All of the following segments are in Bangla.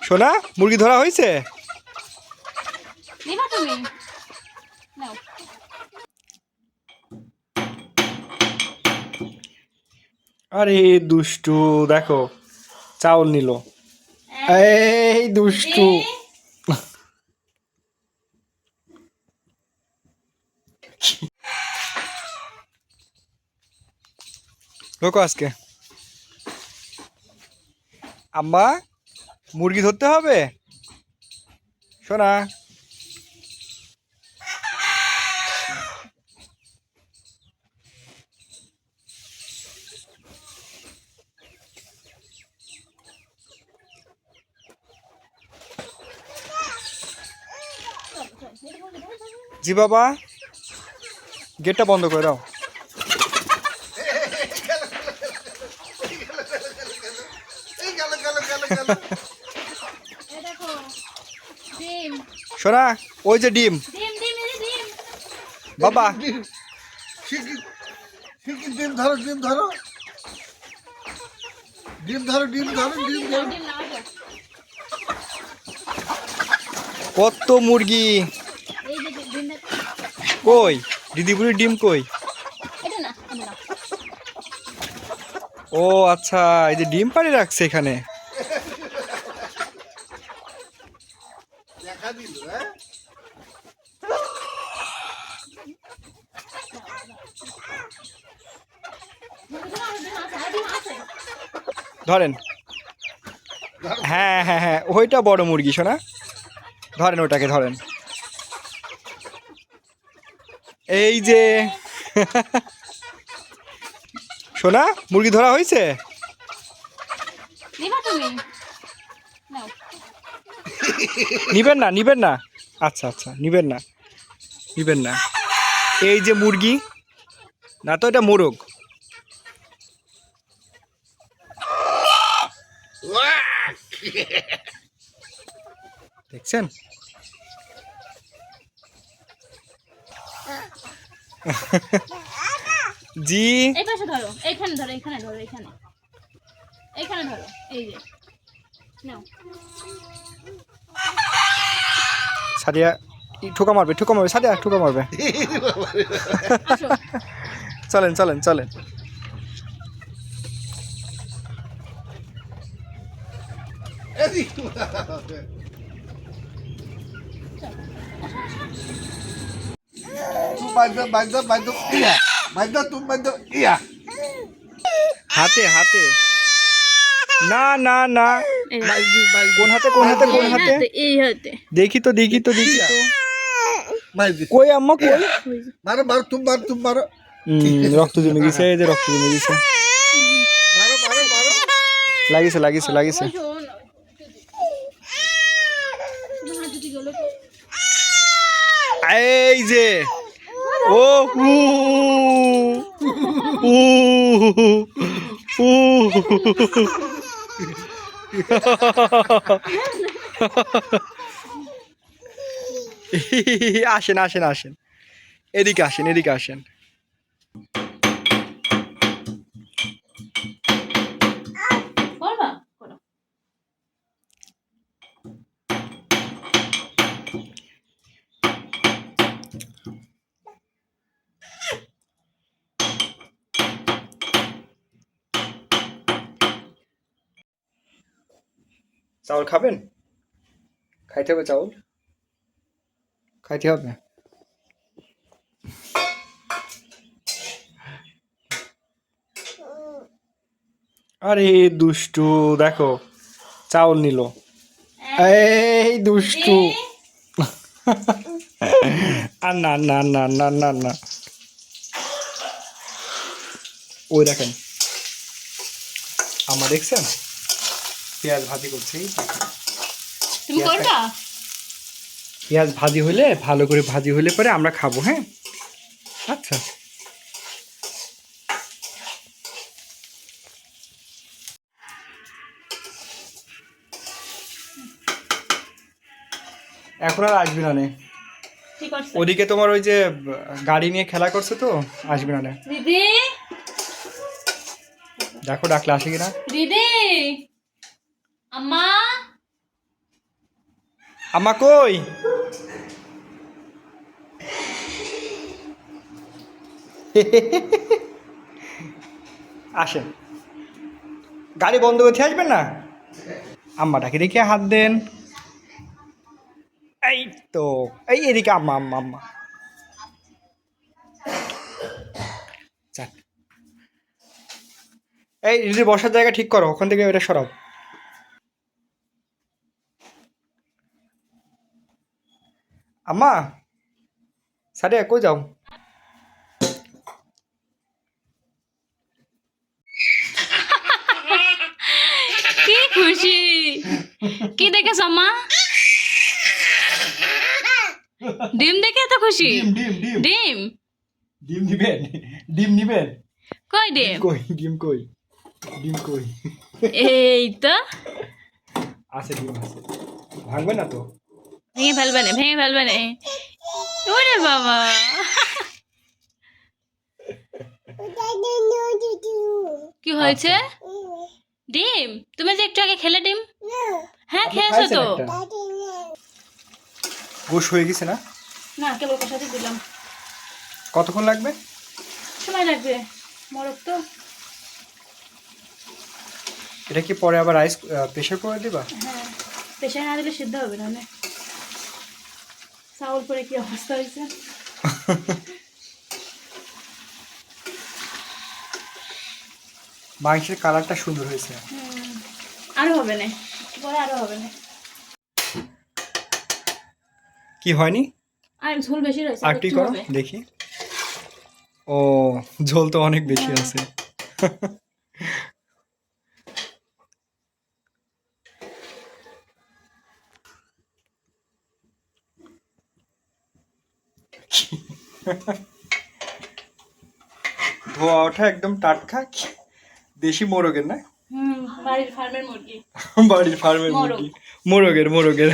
সোনা মুরগি ধরা হয়েছে? আরে দুষ্টু দেখো চাউল নিল। এই দুষ্টু লোকো আজকে আম্মা মুরগি ধরতে হবে সোনা। জি বাবা গেটটা বন্ধ করে দাও। সোনা ওই যে ডিম বাবা ডিম ধরো ডিম ধরো ডিম ধরো ডিম ধরো ডিম ধরো। কত মুরগি কই দিদিপুরির ডিম কই? ও আচ্ছা এই যে ডিম পাড়ে রাখছে এখানে। দেখা দিল হ্যাঁ ধরেন হ্যাঁ হ্যাঁ হ্যাঁ ওইটা বড় মুরগি সোনা ধরেন ওটাকে ধরেন। এই যে সোনা মুরগি ধরা হয়েছে? নিবেন না নিবেন না আচ্ছা আচ্ছা নিবেন না নিবেন না। এই যে মুরগি না তো এটা মোরগ। দেখছেন জি এই পাশে ধরো এইখানে ধরো এখানে ধরো এখানে এইখানে ধরো এই যে নাও সাদিয়া ঠোকা মারবে সাদিয়া ঠোকা মারবে। আসো চলেন চলেন চলেন। হাতে হাতে না না না কোন হাতে কোন হাতে কোন হাতে এই হাতে দেখি তো কই আম্মা কই? মারো মারো তুমি মারো রক্ত জমে গেছে এই যে রক্ত জমে গেছে। মারো মারো মারো লাগিছে এই যে ও উ উ উ আসেন আসেন আসেন এদিকে আসেন। করবা করো চাউল খাবেন? খাইতে হবে চাউল খাইতে হবে। আরে দুষ্টু দেখো চাউল নিল। এই দুষ্টু আর না না না না না না ওই দেখেন আমার দেখছেন পেঁয়াজ ভাজি করছে। তুমি করবা? পেঁয়াজ ভাজি হলে ভালো করে ভাজি হলে পরে আমরা খাবো। হ্যাঁ আচ্ছা এখন আর আসবি না নে ওদিকে তোমার ওই যে গাড়ি নিয়ে খেলা করছে তো আসবি না নে। দিদি দেখো ডাকলে আসে কিনা। দিদি আম্মা আম্মা কই? আসেন, গাড়ি বন্ধ করতে আসবেন না? আম্মাটাকে দেখে হাত দেন। এই তো, এই এদিকে আম্মা আম্মা আম্মা। যাক। এই যদি বসার জায়গা ঠিক করো, ওখান থেকে এটা সরাও। আম্মা সারিয়া কই যাও? কি খুশি! কি দেখেছ মা? ডিম দেখে এত খুশি? ডিম ডিম ডিম ডিম নিবেন? ডিম নিবেন? কই ডিম? কই ডিম কই? ডিম কই? এই তো আছে ডিম আছে, ভাঙবে না তো? ভেঙে ফেলবে না, ভেঙে ফেলবে না। ওরে বাবা, কি হয়েছে? ডিম তুমি যে একটু আগে খেলে ডিম? হ্যাঁ খেয়েছো তো। গোশ হয়ে গেছে না? না কেবল কষাতে দিলাম। কতক্ষণ লাগবে? সময় লাগবে, মরক তো। এটা কি পরে আবার রাইস প্রেশার করে দিবা? হ্যাঁ, প্রেশার না দিলে সিদ্ধ হবে না। চাউল পরে কি অবস্থা হয়েছে। মাংসের কালারটা সুন্দর হয়েছে। আরো হবে না, পরে আরো হবে না। কি হয়নি? আর ঝোল বেশি রয়েছে, আরটি একটু করো হবে। দেখি। ও, ঝোল তো অনেক বেশি আছে। ধোয়া ওঠা একদম টাটকা দেশি মোরগের না? বাড়ির ফার্মের মুরগি। বাড়ির ফার্মের মুরগি, মোরগের মোরগের।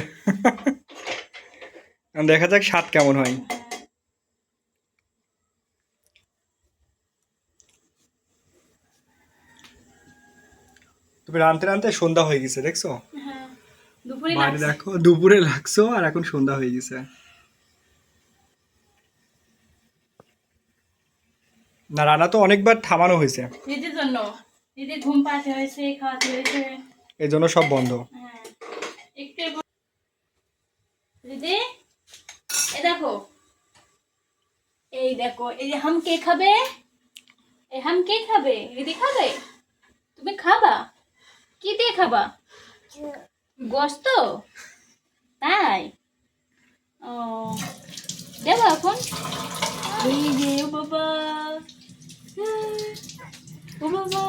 দেখা যাক স্বাদ কেমন হয়। তুমি রানতে রানতে সন্ধ্যা হয়ে গেছে দেখছো? হ্যাঁ, দুপুরে বাইরে দেখো দুপুরে লাগছো আর এখন সন্ধ্যা হয়ে গেছে। না, রান্না তো অনেকবার থামানো হয়েছে, দিদির জন্য। দিদির ঘুম পাড়াতে হয়েছে, খাওয়াতে হয়েছে। এই জন্য সব বন্ধ। হ্যাঁ, একটু দিদি এই দেখো, এই দেখো, এই যে হাম কে খাবে? এই হাম কে খাবে? দিদি খাবে? তুমি খাবা? কি দিয়ে খাবা? গোস্ত? তাই? ও, দেবো এখন? এই যে ও বাবা, ও বাবা,